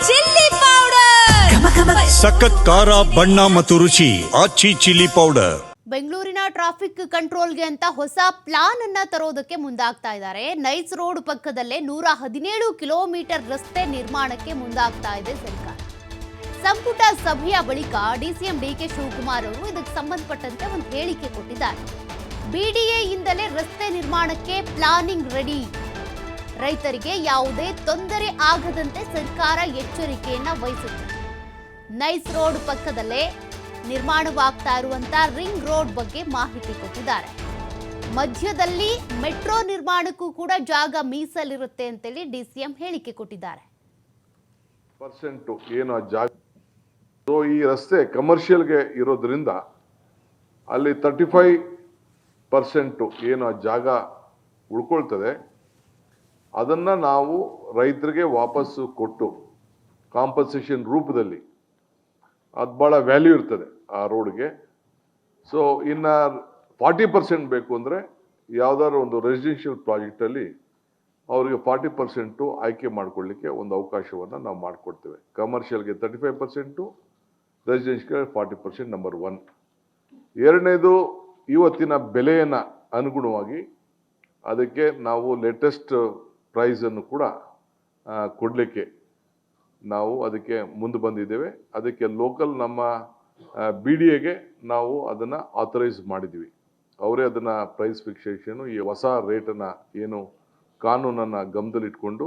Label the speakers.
Speaker 1: Chilli powder
Speaker 2: ಸಖತ್ ಖಾರ ಬಣ್ಣ ಮತ್ತು ರುಚಿ ಆಚಿ ಚಿಲ್ಲಿ ಪೌಡರ್.
Speaker 3: ಬೆಂಗಳೂರಿನ ಟ್ರಾಫಿಕ್ ಕಂಟ್ರೋಲ್ಗೆ ಅಂತ ಹೊಸ ಪ್ಲಾನ್ ಅನ್ನ ತರೋದಕ್ಕೆ ಮುಂದಾಗ್ತಾ ಇದ್ದಾರೆ. ನೈಸ್ ರೋಡ್ ಪಕ್ಕದಲ್ಲೇ 117 ಕಿಲೋಮೀಟರ್ ರಸ್ತೆ ನಿರ್ಮಾಣಕ್ಕೆ ಮುಂದಾಗ್ತಾ ಇದೆ ಸರ್ಕಾರ. ಸಂಪುಟ ಸಭೆಯ ಬಳಿಕ ಡಿಸಿಎಂ ಡಿಕೆ ಶಿವಕುಮಾರ್ ಅವರು ಇದಕ್ಕೆ ಸಂಬಂಧಪಟ್ಟಂತೆ ಒಂದು ಹೇಳಿಕೆ ಕೊಟ್ಟಿದ್ದಾರೆ. ಬಿಡಿಎ ಇಂದಲೇ ರಸ್ತೆ ನಿರ್ಮಾಣಕ್ಕೆ ಪ್ಲಾನಿಂಗ್ ರೆಡಿ. ರೈತರಿಗೆ ಯಾವುದೇ ತೊಂದರೆ ಆಗದಂತೆ ಸರ್ಕಾರ ಎಚ್ಚರಿಕೆಯನ್ನ ವಹಿಸುತ್ತೆ. ನೈಸ್ ರೋಡ್ ಪಕ್ಕದಲ್ಲೇ ನಿರ್ಮಾಣವಾಗ್ತಾ ಇರುವಂತ ರಿಂಗ್ ರೋಡ್ ಬಗ್ಗೆ ಮಾಹಿತಿ ಕೊಟ್ಟಿದ್ದಾರೆ. ಮಧ್ಯದಲ್ಲಿ ಮೆಟ್ರೋ ನಿರ್ಮಾಣಕ್ಕೂ ಕೂಡ ಜಾಗ ಮೀಸಲಿರುತ್ತೆ ಅಂತೇಳಿ ಡಿಸಿಎಂ ಹೇಳಿಕೆ ಕೊಟ್ಟಿದ್ದಾರೆ.
Speaker 4: ಏನು ಜಾಗ ಈ ರಸ್ತೆ ಕಮರ್ಷಿಯಲ್ಗೆ ಇರೋದ್ರಿಂದ ಅಲ್ಲಿ 35% ಏನು ಜಾಗ ಉಳ್ಕೊಳ್ತದೆ ಅದನ್ನ ನಾವು ರೈತರಿಗೆ ವಾಪಸ್ಸು ಕೊಟ್ಟು ಕಾಂಪನ್ಸೇಷನ್ ರೂಪದಲ್ಲಿ ಅದು ಭಾಳ ವ್ಯಾಲ್ಯೂ ಇರ್ತದೆ ಆ ರೋಡ್ಗೆ. ಸೊ ಇನ್ನು 40% ಬೇಕು ಅಂದರೆ ಯಾವುದಾದ್ರು ಒಂದು ರೆಸಿಡೆನ್ಷಿಯಲ್ ಪ್ರಾಜೆಕ್ಟಲ್ಲಿ ಅವರಿಗೆ 40% ಆಯ್ಕೆ ಮಾಡಿಕೊಳ್ಳಿಕ್ಕೆ ಒಂದು ಅವಕಾಶವನ್ನು ನಾವು ಮಾಡಿಕೊಡ್ತೇವೆ. ಕಮರ್ಷಿಯಲ್ಗೆ 35%, ರೆಸಿಡೆನ್ಷಿಯಲ್ಗೆ 40%. ನಂಬರ್ 1. ಎರಡನೇದು, ಇವತ್ತಿನ ಬೆಲೆಯನ್ನು ಅನುಗುಣವಾಗಿ ಅದಕ್ಕೆ ನಾವು ಲೇಟೆಸ್ಟ್ ಪ್ರೈಸನ್ನು ಕೂಡ ಕೊಡಲಿಕ್ಕೆ ನಾವು ಅದಕ್ಕೆ ಮುಂದೆ ಬಂದಿದ್ದೇವೆ. ಅದಕ್ಕೆ ಲೋಕಲ್ ನಮ್ಮ BDAಗೆ ನಾವು ಅದನ್ನು ಆಥರೈಸ್ ಮಾಡಿದ್ದೀವಿ. ಅವರೇ ಅದನ್ನು ಪ್ರೈಸ್ ಫಿಕ್ಸೇಷನು ಈ ಹೊಸ ರೇಟನ್ನು ಏನು ಕಾನೂನನ್ನು ಗಮನದಲ್ಲಿಟ್ಕೊಂಡು